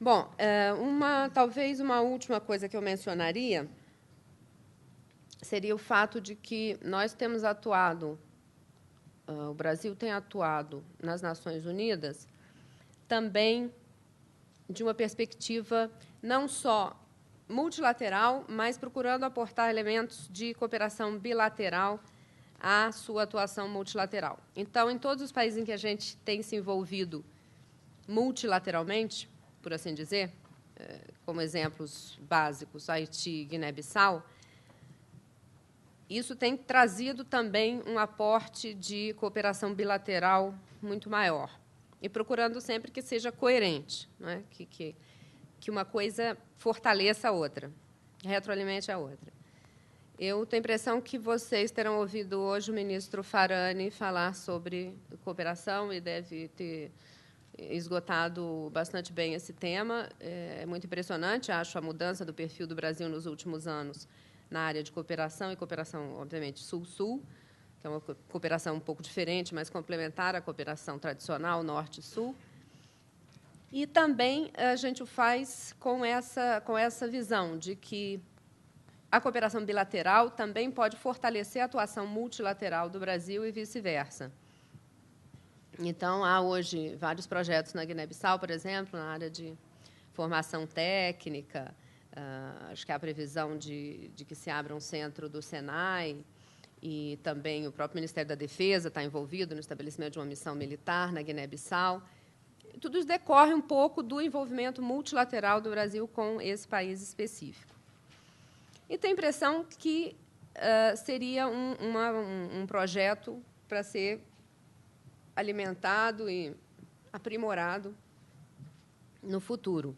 Bom, talvez uma última coisa que eu mencionaria seria o fato de que nós temos atuado, o Brasil tem atuado nas Nações Unidas também de uma perspectiva não só multilateral, mas procurando aportar elementos de cooperação bilateral à sua atuação multilateral. Então, em todos os países em que a gente tem se envolvido multilateralmente, por assim dizer, como exemplos básicos, Haiti e Guiné-Bissau, isso tem trazido também um aporte de cooperação bilateral muito maior, e procurando sempre que seja coerente, né? Que uma coisa fortaleça a outra, retroalimente a outra. Eu tenho a impressão que vocês terão ouvido hoje o ministro Farani falar sobre cooperação e deve ter esgotado bastante bem esse tema. É muito impressionante, acho, a mudança do perfil do Brasil nos últimos anos na área de cooperação, e cooperação, obviamente, Sul-Sul, que é uma cooperação um pouco diferente, mas complementar à cooperação tradicional Norte-Sul. E também a gente o faz com essa visão de que a cooperação bilateral também pode fortalecer a atuação multilateral do Brasil e vice-versa. Então, há hoje vários projetos na Guiné-Bissau, por exemplo, na área de formação técnica. Acho que há a previsão de que se abra um centro do Senai, e também o próprio Ministério da Defesa está envolvido no estabelecimento de uma missão militar na Guiné-Bissau. Tudo isso decorre um pouco do envolvimento multilateral do Brasil com esse país específico. E tenho a impressão que seria um projeto para ser alimentado e aprimorado no futuro.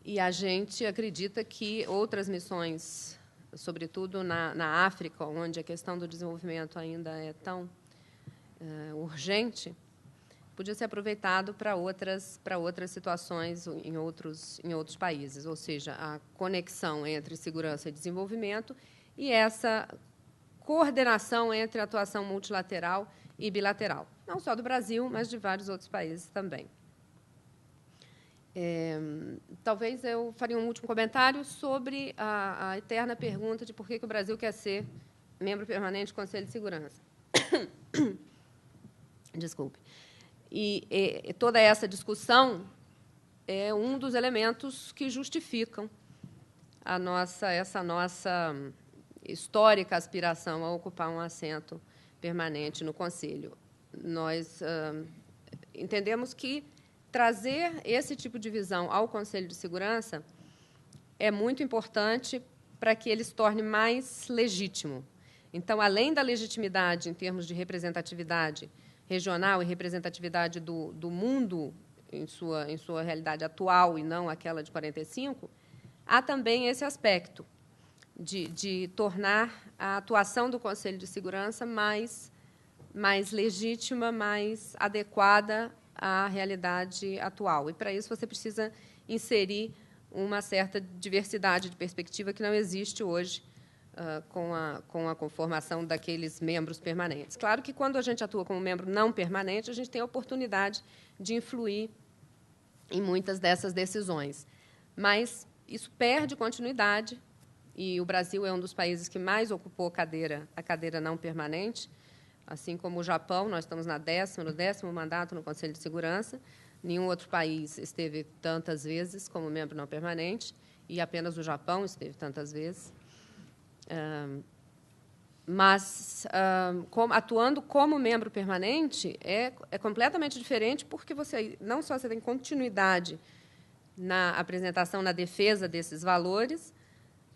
E a gente acredita que outras missões, sobretudo na África, onde a questão do desenvolvimento ainda é tão urgente, podia ser aproveitado para outras situações em outros países, ou seja, a conexão entre segurança e desenvolvimento e essa coordenação entre a atuação multilateral e bilateral, não só do Brasil, mas de vários outros países também. Talvez eu faria um último comentário sobre a eterna pergunta de por que o Brasil quer ser membro permanente do Conselho de Segurança. Desculpe. E toda essa discussão é um dos elementos que justificam essa nossa histórica aspiração a ocupar um assento permanente no Conselho. Nós entendemos que trazer esse tipo de visão ao Conselho de Segurança é muito importante para que ele se torne mais legítimo. Então, além da legitimidade em termos de representatividade regional e representatividade do mundo em sua realidade atual e não aquela de 45, há também esse aspecto de tornar a atuação do Conselho de Segurança mais legítima, mais adequada à realidade atual. E, para isso, você precisa inserir uma certa diversidade de perspectiva que não existe hoje com a conformação daqueles membros permanentes. Claro que, quando a gente atua como membro não permanente, a gente tem a oportunidade de influir em muitas dessas decisões. Mas isso perde continuidade, e o Brasil é um dos países que mais ocupou a cadeira não permanente, assim como o Japão. Nós estamos no 10º mandato no Conselho de Segurança. Nenhum outro país esteve tantas vezes como membro não permanente, e apenas o Japão esteve tantas vezes. Mas, atuando como membro permanente, é completamente diferente, porque não só você tem continuidade na apresentação, na defesa desses valores,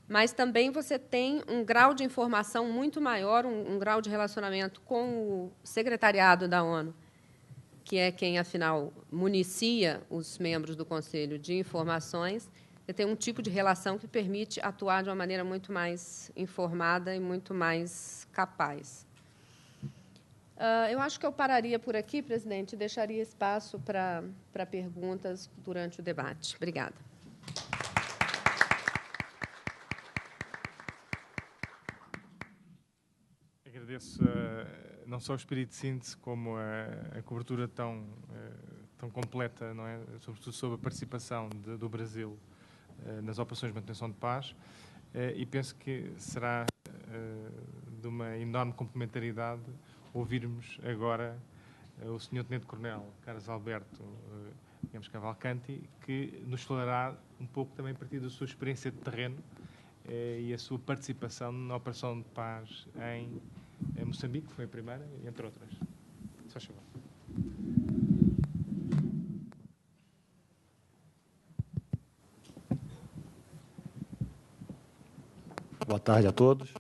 mas também você tem um grau de informação muito maior, um grau de relacionamento com o secretariado da ONU, que é quem, afinal, municia os membros do Conselho de informações. Você tem um tipo de relação que permite atuar de uma maneira muito mais informada e muito mais capaz. Eu acho que eu pararia por aqui, presidente, e deixaria espaço para perguntas durante o debate. Obrigada. Agradeço não só o espírito de síntese, como a cobertura tão tão completa, não é? Sobretudo sobre a participação do Brasil nas operações de manutenção de paz, e penso que será de uma enorme complementaridade ouvirmos agora o Sr. Tenente-Coronel Carlos Alberto Cavalcanti, que nos falará um pouco também a partir da sua experiência de terreno e a sua participação na operação de paz em Moçambique, que foi a primeira, entre outras. Só favor. Boa tarde a todos.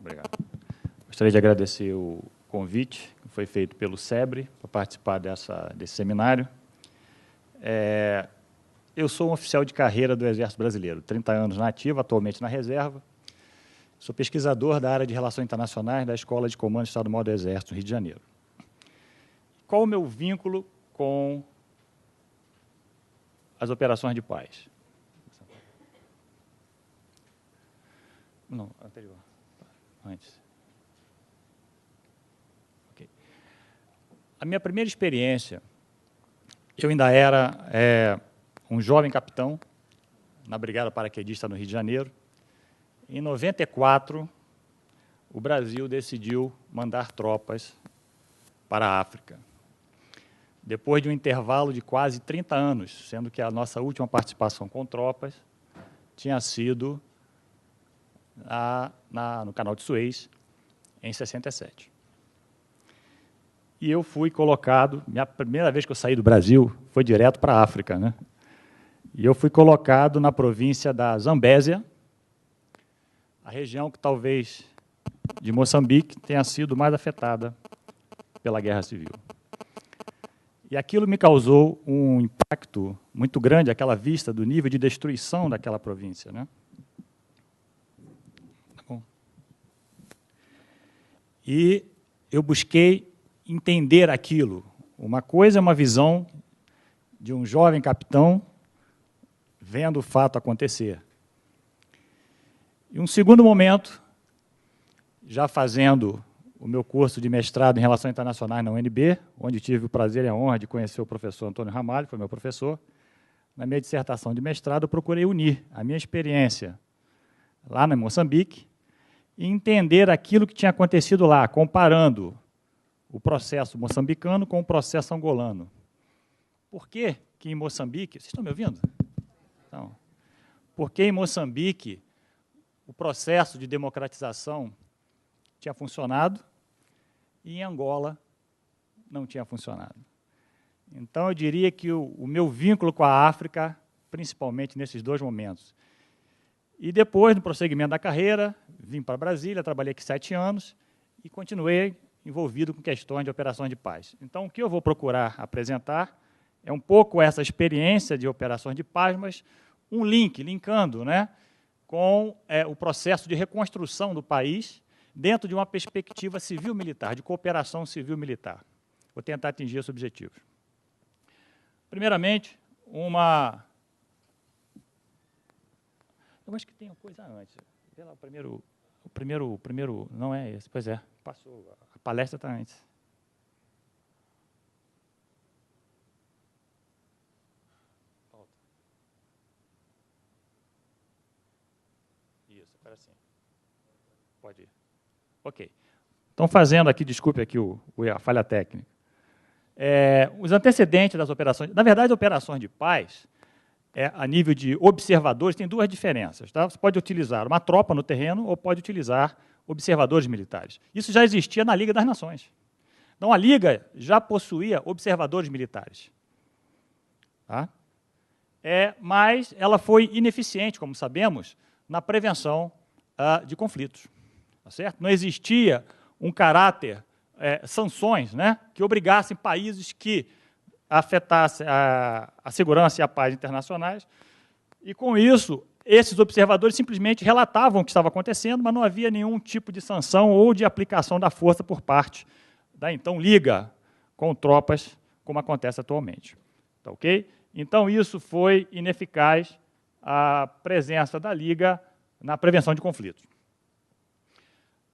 Obrigado. Gostaria de agradecer o convite que foi feito pelo SEBRE para participar desse seminário. Eu sou um oficial de carreira do Exército Brasileiro, 30 anos na ativa, atualmente na reserva. Sou pesquisador da área de Relações Internacionais da Escola de Comando Estado-Maior do Exército, no Rio de Janeiro. Qual o meu vínculo com as operações de paz? Não, anterior. Antes. Okay. A minha primeira experiência, eu ainda era um jovem capitão na Brigada Paraquedista no Rio de Janeiro. Em 94, o Brasil decidiu mandar tropas para a África. Depois de um intervalo de quase 30 anos, sendo que a nossa última participação com tropas tinha sido no Canal de Suez, em 67. E eu fui colocado, minha primeira vez que eu saí do Brasil foi direto para a África, né? E eu fui colocado na província da Zambésia, a região que talvez de Moçambique tenha sido mais afetada pela Guerra Civil. E aquilo me causou um impacto muito grande, aquela vista do nível de destruição daquela província, né? Tá bom. E eu busquei entender aquilo. Uma coisa é uma visão de um jovem capitão vendo o fato acontecer. E um segundo momento, já fazendo o meu curso de mestrado em Relações Internacionais na UNB, onde tive o prazer e a honra de conhecer o professor Antônio Ramalho, foi meu professor. Na minha dissertação de mestrado, eu procurei unir a minha experiência lá em Moçambique e entender aquilo que tinha acontecido lá, comparando o processo moçambicano com o processo angolano. Por que em Moçambique... Vocês estão me ouvindo? Então, por que em Moçambique o processo de democratização tinha funcionado e em Angola não tinha funcionado? Então, eu diria que o meu vínculo com a África, principalmente nesses dois momentos. E depois, no prosseguimento da carreira, vim para Brasília, trabalhei aqui 7 anos e continuei envolvido com questões de operações de paz. Então, o que eu vou procurar apresentar é um pouco essa experiência de operações de paz, mas um linkando, né, com o processo de reconstrução do país dentro de uma perspectiva civil-militar, de cooperação civil-militar. Vou tentar atingir esse objetivo. Primeiramente, eu acho que tem uma coisa antes. O primeiro não é esse, pois é, passou, a palestra está antes. Isso, espera assim. Pode ir. Ok. Então, fazendo aqui, desculpe aqui a falha técnica. Os antecedentes das operações... Na verdade, operações de paz, a nível de observadores, tem duas diferenças. Tá? Você pode utilizar uma tropa no terreno ou pode utilizar observadores militares. Isso já existia na Liga das Nações. Então, a Liga já possuía observadores militares. Tá? Mas ela foi ineficiente, como sabemos, na prevenção de conflitos. Tá certo? Não existia um caráter, sanções, né, que obrigassem países que afetassem a segurança e a paz internacionais. E, com isso, esses observadores simplesmente relatavam o que estava acontecendo, mas não havia nenhum tipo de sanção ou de aplicação da força por parte da, então, Liga com tropas, como acontece atualmente. Tá, ok? Então, isso foi ineficaz, a presença da Liga na prevenção de conflitos.